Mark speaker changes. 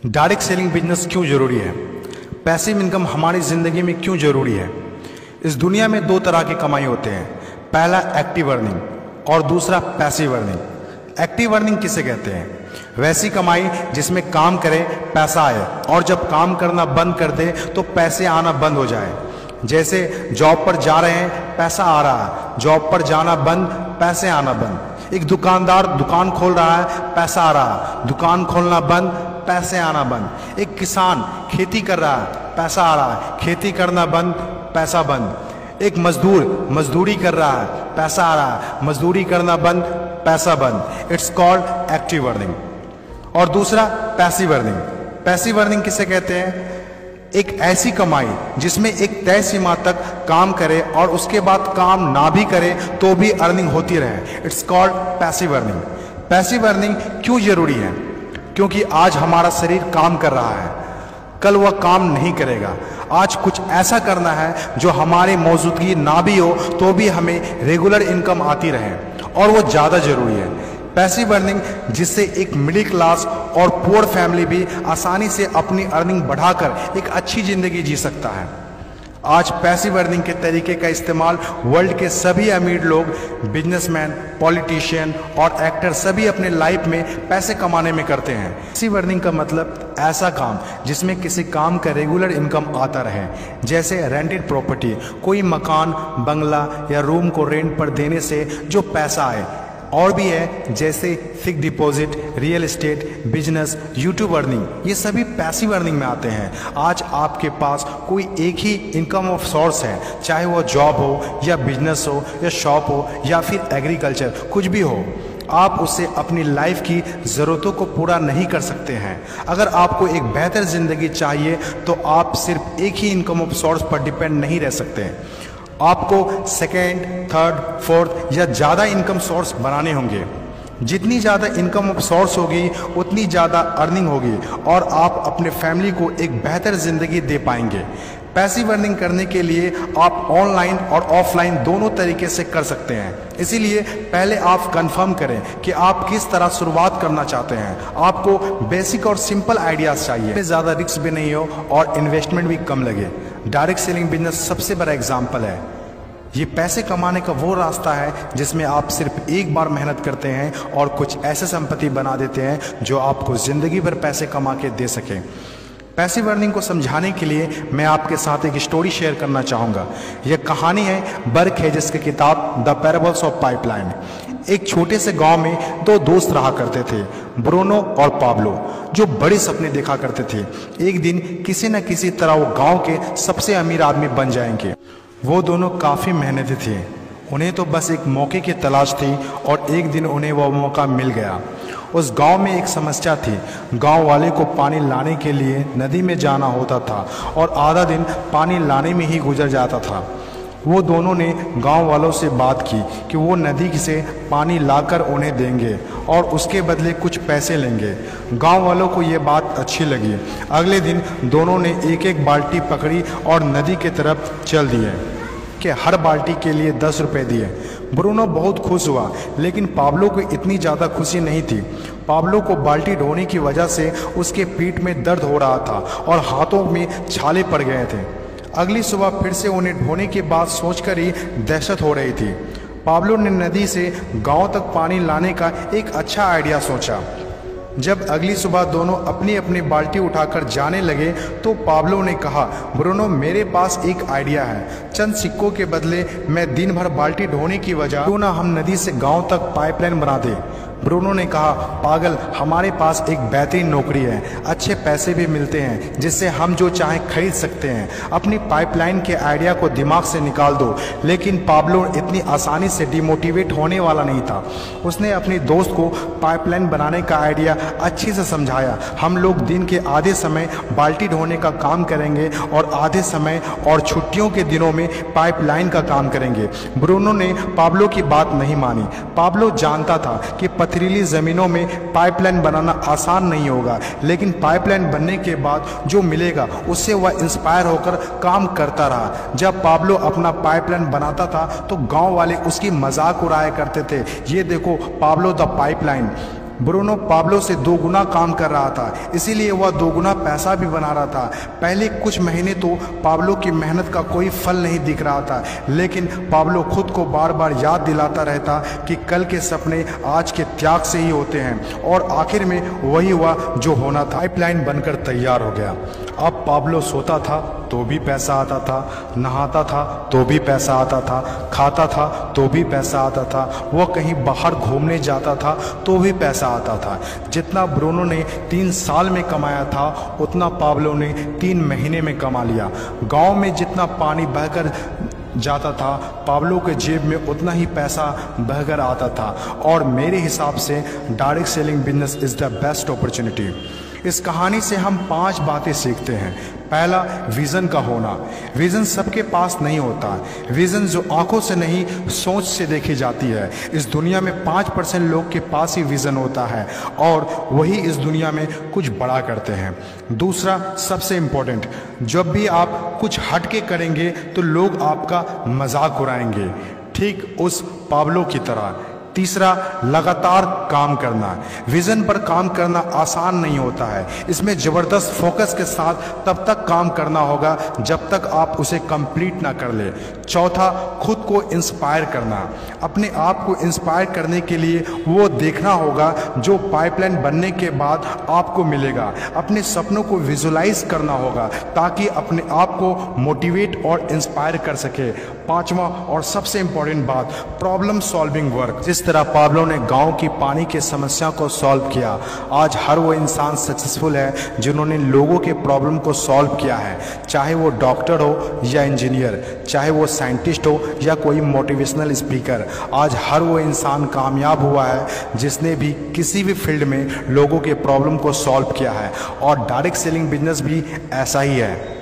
Speaker 1: Direct selling business क्यों ज़रूरी है? पैसिव इनकम हमारी ज़िंदगी में क्यों ज़रूरी है? इस दुनिया में दो तरह की कमाई होते हैं, पहला एक्टिव अर्निंग और दूसरा पैसिव अर्निंग। एक्टिव अर्निंग किसे कहते हैं? वैसी कमाई जिसमें काम करें पैसा आए और जब काम करना बंद कर दे तो पैसे आना बंद हो जाए। जैसे जॉब पर जा रहे हैं पैसा आ रहा है, जॉब पर जाना बंद पैसे आना बंद। एक दुकानदार दुकान खोल रहा है पैसा आ रहा है, दुकान खोलना बंद पैसे आना बंद। एक किसान खेती कर रहा है पैसा आ रहा है, खेती करना बंद पैसा बंद। एक मजदूर मजदूरी कर रहा है पैसा आ रहा है, मजदूरी करना बंद पैसा बंद। It's called active earning. और दूसरा पैसिव अर्निंग। पैसिव अर्निंग किसे कहते हैं? एक ऐसी कमाई जिसमें एक तय सीमा तक काम करे और उसके बाद काम ना भी करे तो भी अर्निंग होती रहे। It's called passive earning. Passive earning क्यों जरूरी है? क्योंकि आज हमारा शरीर काम कर रहा है, कल वह काम नहीं करेगा। आज कुछ ऐसा करना है जो हमारी मौजूदगी ना भी हो तो भी हमें रेगुलर इनकम आती रहे, और वो ज़्यादा जरूरी है। पैसिव अर्निंग जिससे एक मिडिल क्लास और पुअर फैमिली भी आसानी से अपनी अर्निंग बढ़ाकर एक अच्छी ज़िंदगी जी सकता है। आज पैसिव अर्निंग के तरीके का इस्तेमाल वर्ल्ड के सभी अमीर लोग, बिजनेसमैन, पॉलिटिशियन और एक्टर सभी अपने लाइफ में पैसे कमाने में करते हैं। पैसिव अर्निंग का मतलब ऐसा काम जिसमें किसी काम का रेगुलर इनकम आता रहे, जैसे रेंटेड प्रॉपर्टी, कोई मकान, बंगला या रूम को रेंट पर देने से जो पैसा आए। और भी है जैसे fix deposit, real estate, business, YouTube earning, ये सभी पैसिव अर्निंग में आते हैं। आज आपके पास कोई एक ही इनकम ऑफ सोर्स है, चाहे वो जॉब हो या बिजनेस हो या शॉप हो या फिर एग्रीकल्चर, कुछ भी हो, आप उससे अपनी लाइफ की ज़रूरतों को पूरा नहीं कर सकते हैं। अगर आपको एक बेहतर ज़िंदगी चाहिए तो आप सिर्फ एक ही इनकम ऑफ सोर्स पर डिपेंड नहीं रह सकते। आपको सेकेंड, थर्ड, फोर्थ या ज़्यादा इनकम सोर्स बनाने होंगे। जितनी ज़्यादा इनकम ऑफ सोर्स होगी उतनी ज़्यादा अर्निंग होगी और आप अपने फैमिली को एक बेहतर ज़िंदगी दे पाएंगे। पैसिव अर्निंग करने के लिए आप ऑनलाइन और ऑफलाइन दोनों तरीके से कर सकते हैं। इसीलिए पहले आप कंफर्म करें कि आप किस तरह शुरुआत करना चाहते हैं। आपको बेसिक और सिंपल आइडियाज़ चाहिए, ज़्यादा रिस्क भी नहीं हो और इन्वेस्टमेंट भी कम लगे। डायरेक्ट सेलिंग बिजनेस सबसे बड़ा एग्जाम्पल है। ये पैसे कमाने का वो रास्ता है जिसमें आप सिर्फ एक बार मेहनत करते हैं और कुछ ऐसे संपत्ति बना देते हैं जो आपको ज़िंदगी भर पैसे कमा के दे सकें। पैसिव अर्निंग को समझाने के लिए मैं आपके साथ एक स्टोरी शेयर करना चाहूँगा। यह कहानी है बर्क हेजेस की किताब द पैराबल्स ऑफ पाइपलाइन। एक छोटे से गांव में दो दोस्त रहा करते थे, ब्रूनो और पाब्लो, जो बड़े सपने देखा करते थे। एक दिन किसी न किसी तरह वो गांव के सबसे अमीर आदमी बन जाएंगे। वो दोनों काफ़ी मेहनती थे, उन्हें तो बस एक मौके की तलाश थी और एक दिन उन्हें वह मौका मिल गया। उस गांव में एक समस्या थी। गांव वाले को पानी लाने के लिए नदी में जाना होता था और आधा दिन पानी लाने में ही गुजर जाता था। वो दोनों ने गांव वालों से बात की कि वो नदी से पानी लाकर उन्हें देंगे और उसके बदले कुछ पैसे लेंगे। गांव वालों को ये बात अच्छी लगी। अगले दिन दोनों ने एक एक बाल्टी पकड़ी और नदी की तरफ चल दिए कि हर बाल्टी के लिए 10 रुपये दिए। ब्रूनो बहुत खुश हुआ, लेकिन पाब्लो को इतनी ज़्यादा खुशी नहीं थी। पाब्लो को बाल्टी ढोने की वजह से उसके पीठ में दर्द हो रहा था और हाथों में छाले पड़ गए थे। अगली सुबह फिर से उन्हें ढोने की बात सोचकर ही दहशत हो रही थी। पाब्लो ने नदी से गांव तक पानी लाने का एक अच्छा आइडिया सोचा। जब अगली सुबह दोनों अपनी अपनी बाल्टी उठाकर जाने लगे तो पाब्लो ने कहा, ब्रूनो मेरे पास एक आइडिया है। चंद सिक्कों के बदले मैं दिन भर बाल्टी ढोने की वजह क्यों ना हम नदी से गांव तक पाइपलाइन बना दें। ब्रूनो ने कहा, पागल, हमारे पास एक बेहतरीन नौकरी है, अच्छे पैसे भी मिलते हैं जिससे हम जो चाहें खरीद सकते हैं। अपनी पाइपलाइन के आइडिया को दिमाग से निकाल दो। लेकिन पाब्लो इतनी आसानी से डिमोटिवेट होने वाला नहीं था। उसने अपने दोस्त को पाइपलाइन बनाने का आइडिया अच्छे से समझाया। हम लोग दिन के आधे समय बाल्टी ढोने का काम करेंगे और आधे समय और छुट्टियों के दिनों में पाइपलाइन का काम करेंगे। ब्रूनो ने पाब्लो की बात नहीं मानी। पाब्लो जानता था कि पथरीली ज़मीनों में पाइपलाइन बनाना आसान नहीं होगा, लेकिन पाइपलाइन बनने के बाद जो मिलेगा उससे वह इंस्पायर होकर काम करता रहा। जब पाब्लो अपना पाइपलाइन बनाता था तो गांव वाले उसकी मजाक उड़ाया करते थे। ये देखो Pablo the pipeline. Bruno Pablo से 2 गुना काम कर रहा था, इसीलिए वह 2 गुना पैसा भी बना रहा था। पहले कुछ महीने तो पाब्लो की मेहनत का कोई फल नहीं दिख रहा था, लेकिन पाब्लो खुद को बार बार याद दिलाता रहता कि कल के सपने आज के त्याग से ही होते हैं, और आखिर में वही हुआ जो होना था। पाइपलाइन बनकर तैयार हो गया। अब पाब्लो सोता था तो भी पैसा आता था, नहाता था तो भी पैसा आता था, खाता था तो भी पैसा आता था, वह कहीं बाहर घूमने जाता था तो भी पैसा आता था। जितना ब्रूनो ने 3 साल में कमाया था उतना पाब्लो ने 3 महीने में कमा लिया। गांव में जितना पानी बहकर जाता था, पाब्लो के जेब में उतना ही पैसा बहकर आता था। और मेरे हिसाब से direct selling business is the best opportunity. इस कहानी से हम 5 बातें सीखते हैं। पहला, विज़न का होना। विज़न सबके पास नहीं होता। विज़न जो आंखों से नहीं सोच से देखी जाती है। इस दुनिया में 5% लोग के पास ही विज़न होता है और वही इस दुनिया में कुछ बड़ा करते हैं। दूसरा, सबसे इम्पोर्टेंट, जब भी आप कुछ हट के करेंगे तो लोग आपका मजाक उड़ाएंगे, ठीक उस पाब्लो की तरह। तीसरा, लगातार काम करना। विजन पर काम करना आसान नहीं होता है। इसमें ज़बरदस्त फोकस के साथ तब तक काम करना होगा जब तक आप उसे कंप्लीट ना कर ले। चौथा, खुद को इंस्पायर करना। अपने आप को इंस्पायर करने के लिए वो देखना होगा जो पाइपलाइन बनने के बाद आपको मिलेगा। अपने सपनों को विजुलाइज करना होगा ताकि अपने आप को मोटिवेट और इंस्पायर कर सके। पांचवा और सबसे इंपॉर्टेंट बात, प्रॉब्लम सॉल्विंग वर्क। जिस तरह पाब्लो ने गांव की पानी की समस्या को सॉल्व किया, आज हर वो इंसान सक्सेसफुल है जिन्होंने लोगों के प्रॉब्लम को सॉल्व किया है। चाहे वो डॉक्टर हो या इंजीनियर, चाहे वो साइंटिस्ट हो या कोई मोटिवेशनल स्पीकर, आज हर वो इंसान कामयाब हुआ है जिसने भी किसी भी फील्ड में लोगों के प्रॉब्लम को सॉल्व किया है। और डायरेक्ट सेलिंग बिजनेस भी ऐसा ही है।